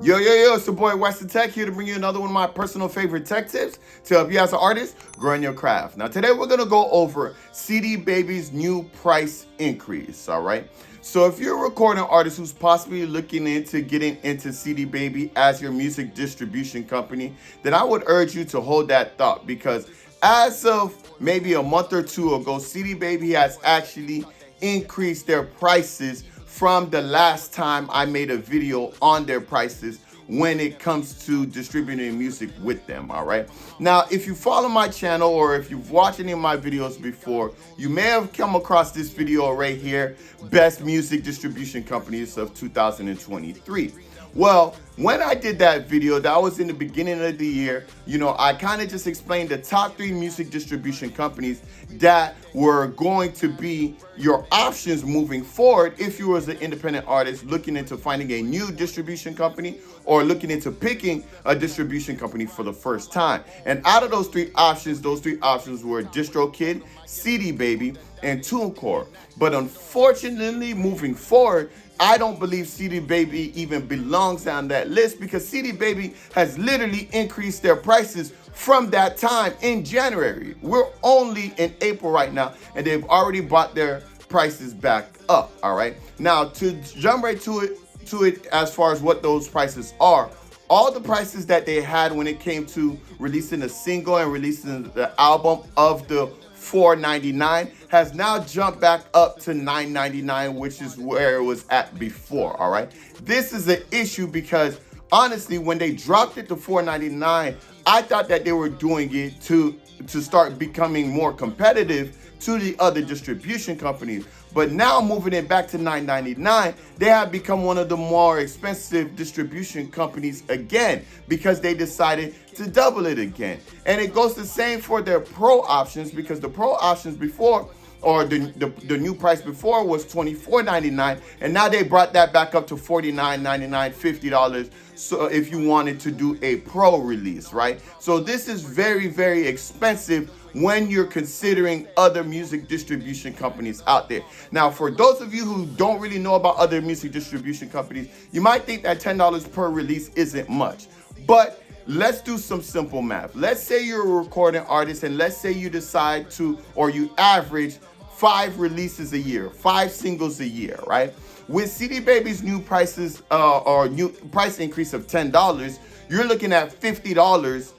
Yo, it's your boy WesTheTech here to bring you another one of my personal favorite tech tips to help you as an artist grow in your craft. Now, today we're going to go over CD Baby's new price increase, all right? So if you're a recording artist who's possibly looking into getting into CD Baby as your music distribution company, then I would urge you to hold that thought because as of maybe a month or two ago, CD Baby has actually increased their prices from the last time I made a video on their prices when it comes to distributing music with them, all right? Now, if you follow my channel or if you've watched any of my videos before, you may have come across this video right here, Best Music Distribution Companies of 2023. Well, when I did that video, that was in the beginning of the year, I kind of just explained the top 3 music distribution companies that were going to be your options moving forward if you were an independent artist looking into finding a new distribution company or looking into picking a distribution company for the first time. And out of those three options were DistroKid, CD Baby, and TuneCore. But unfortunately, moving forward, I don't believe CD Baby even belongs on that list because CD Baby has literally increased their prices from that time in January. We're only in April right now, and they've already brought their prices back up, all right? Now, to jump right to it as far as what those prices are, all the prices that they had when it came to releasing a single and releasing the album of the $4.99 has now jumped back up to $9.99, which is where it was at before, all right? This is an issue because honestly, when they dropped it to $4.99, I thought that they were doing it to start becoming more competitive to the other distribution companies. But now moving it back to $9.99, they have become one of the more expensive distribution companies again because they decided to double it again. And it goes the same for their pro options because the pro options before, or the new price before was $24.99, and now they brought that back up to $49.99, $50. So if you wanted to do a pro release, right? So this is very, very expensive when you're considering other music distribution companies out there. Now, for those of you who don't really know about other music distribution companies, you might think that $10 per release isn't much, but let's do some simple math. Let's say you're a recording artist and let's say you decide to, or you average 5 releases a year, 5 singles a year, right? With CD Baby's new prices or new price increase of $10, you're looking at $50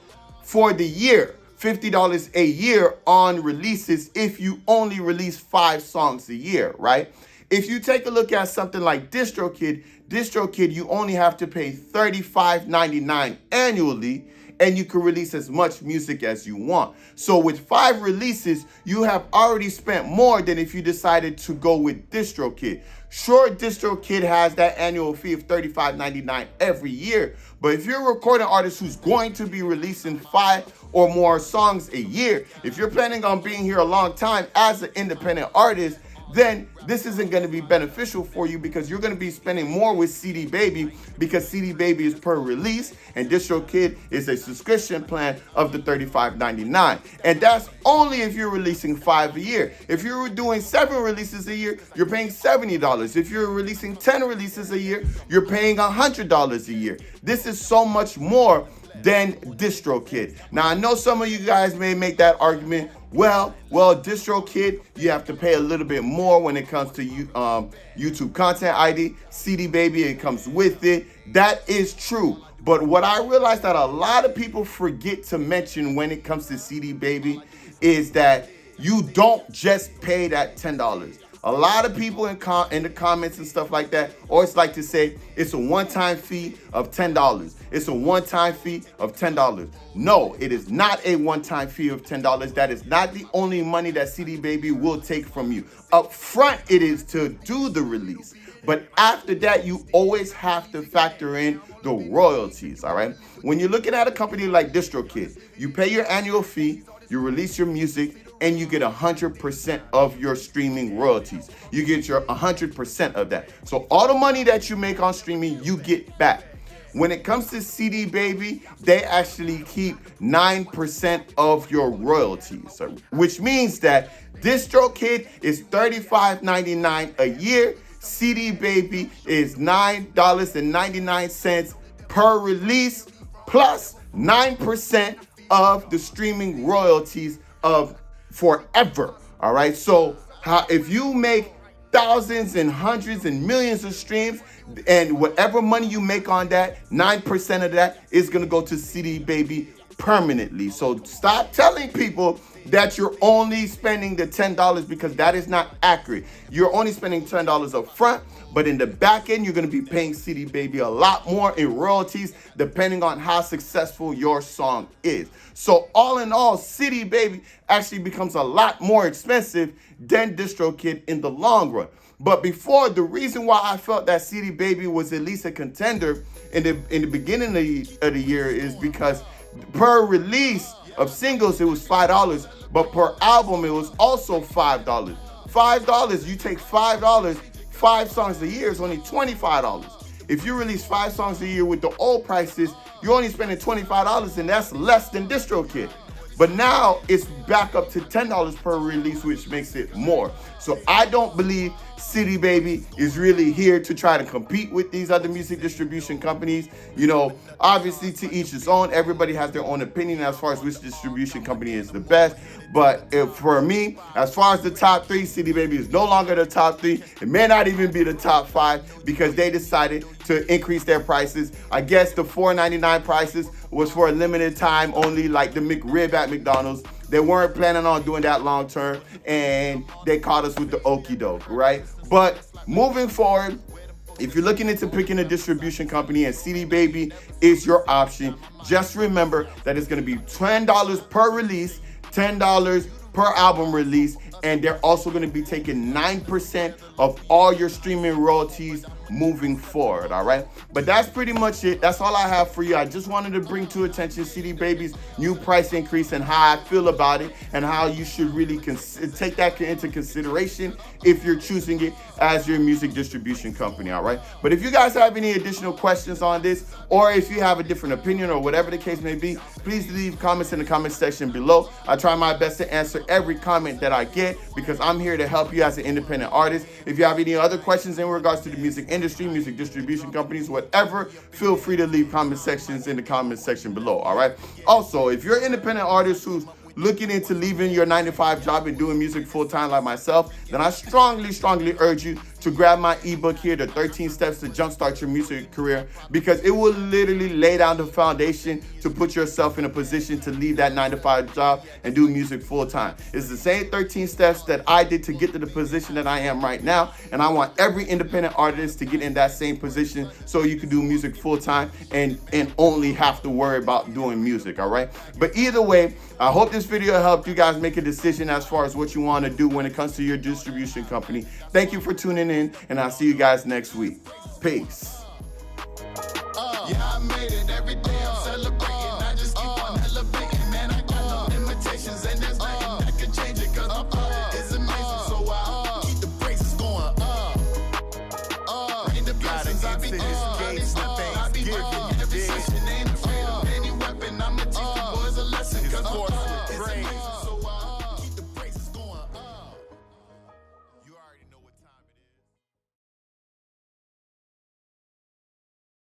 for the year. $50 a year on releases if you only release 5 songs a year, right? If you take a look at something like DistroKid, you only have to pay $35.99 annually, and you can release as much music as you want. So with 5 releases, you have already spent more than if you decided to go with DistroKid. Sure, DistroKid has that annual fee of $35.99 every year, but if you're a recording artist who's going to be releasing 5 or more songs a year, if you're planning on being here a long time as an independent artist, then this isn't going to be beneficial for you because you're going to be spending more with CD Baby because CD Baby is per release and DistroKid is a subscription plan of the $35.99. And that's only if you're releasing 5 a year. If you're doing 7 releases a year, you're paying $70. If you're releasing 10 releases a year, you're paying $100 a year. This is so much more than DistroKid. Now, I know some of you guys may make that argument. Well, DistroKid, you have to pay a little bit more when it comes to YouTube Content ID. CD Baby, it comes with it. That is true. But what I realized that a lot of people forget to mention when it comes to CD Baby is that you don't just pay that $10. A lot of people in the comments and stuff like that always like to say it's a one-time fee of $10. It's a one-time fee of $10. No, it is not a one-time fee of $10. That is not the only money that CD Baby will take from you. Up front, it is to do the release. But after that, you always have to factor in the royalties, all right? When you're looking at a company like DistroKid, you pay your annual fee, you release your music, and you get 100% of your streaming royalties. You get your 100% of that. So all the money that you make on streaming, you get back. When it comes to CD Baby, they actually keep 9% of your royalties, which means that DistroKid is $35.99 a year. CD Baby is $9.99 per release plus 9% of the streaming royalties of forever. All right. So if you make thousands and hundreds and millions of streams, and whatever money you make on that, 9% of that is going to go to CD Baby permanently. So stop telling people that you're only spending the $10 because that is not accurate. You're only spending $10 up front, but in the back end, you're going to be paying CD Baby a lot more in royalties depending on how successful your song is. So all in all, CD Baby actually becomes a lot more expensive than DistroKid in the long run. But before, the reason why I felt that CD Baby was at least a contender in the beginning of the year is because per release of singles, it was $5, but per album, it was also $5. $5, you take $5, 5 songs a year is only $25. If you release 5 songs a year with the old prices, you're only spending $25, and that's less than DistroKid. But now it's back up to $10 per release, which makes it more. So I don't believe CD Baby is really here to try to compete with these other music distribution companies. You know, obviously to each his own. Everybody has their own opinion as far as which distribution company is the best. But for me, as far as the top 3, CD Baby is no longer the top 3. It may not even be the top 5 because they decided to increase their prices. I guess the $4.99 prices was for a limited time only, like the McRib at McDonald's. They weren't planning on doing that long term, and they caught us with the okie doke, right? But moving forward, if you're looking into picking a distribution company and CD Baby is your option, just remember that it's going to be $10 per release, $10 per album release, and they're also going to be taking 9% of all your streaming royalties moving forward, all right? But that's pretty much it. That's all I have for you. I just wanted to bring to attention CD Baby's new price increase and how I feel about it and how you should really take that into consideration if you're choosing it as your music distribution company, all right? But if you guys have any additional questions on this, or if you have a different opinion or whatever the case may be, please leave comments in the comment section below. I try my best to answer every comment that I get because I'm here to help you as an independent artist. If you have any other questions in regards to the music industry, music distribution companies, whatever, feel free to leave comment sections in the comment section below, all right? Also, if you're an independent artist who's looking into leaving your 9-to-5 job and doing music full-time like myself, then I strongly urge you to grab my ebook here, the 13 Steps to Jumpstart Your Music Career, because it will literally lay down the foundation to put yourself in a position to leave that 9-to-5 job and do music full-time. It's the same 13 steps that I did to get to the position that I am right now, and I want every independent artist to get in that same position so you can do music full-time and only have to worry about doing music, all right? But either way, I hope this video helped you guys make a decision as far as what you want to do when it comes to your distribution company. Thank you for tuning in, and I'll see you guys next week. Peace. Yeah, I made it every day.